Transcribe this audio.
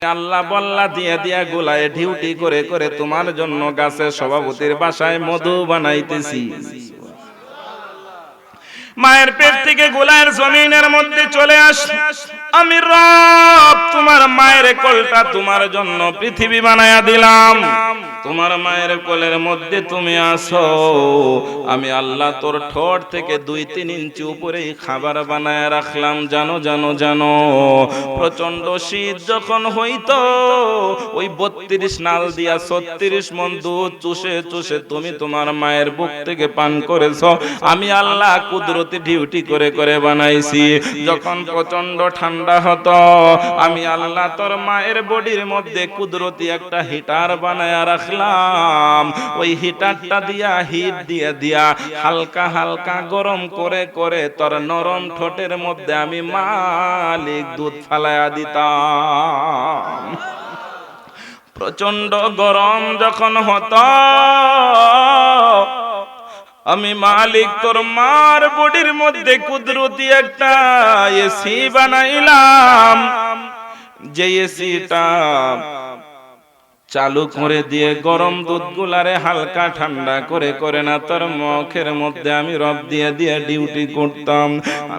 আল্লাহ বল্লা দিয়া দিয়া গোলায় ডিউটি করে করে তোমার জন্য গাছের সভাপতির বাসায় মধু বানাইতেছি। মায়ের পেট থেকে গোলায়ের জমিনের মধ্যে চলে আস, আমি রব তোমার মায়ের কোলটা তোমার জন্য পৃথিবী বানায়া দিলাম, তোমার মায়ের কোলের মধ্যে তুমি আসো, আমি আল্লাহ তোর ঠোঁট থেকে 2-3 ইঞ্চি উপরে খাবার বানায়া রাখলাম। জানো জানো জানো প্রচন্ড শীত যখন হইতো, ওই 32 নাল দিয়া 36 মণ দুধ চুষে চুষে তুমি তোমার মায়ের বুক থেকে পান করেছো। আমি আল্লাহ কুদরতি ডিউটি করে করে বানাইছি। যখন প্রচন্ড ঠান্ডা হতো, আমি আল্লাহ তোর মায়ের বডির মধ্যে কুদরতি একটা হিটার বানায়া রাখলাম। ওই হিটারটা দিয়া হিট দিয়া দিয়া হালকা হালকা গরম করে করে তোর নরম ঠোঁটের মধ্যে আমি মালিক দুধ ফালায়া দিতাম। প্রচন্ড গরম যখন হতো, আমি মালিক তোর মার বডির মধ্যে কুদরতি একটা এসি বানাইলাম। যে এসিটা চালু করে দিয়ে গরম দুধগুলারে হালকা ঠান্ডা করে করে না তোর মুখের মধ্যে আমি রব দিয়ে দিয়ে ডিউটি করতাম।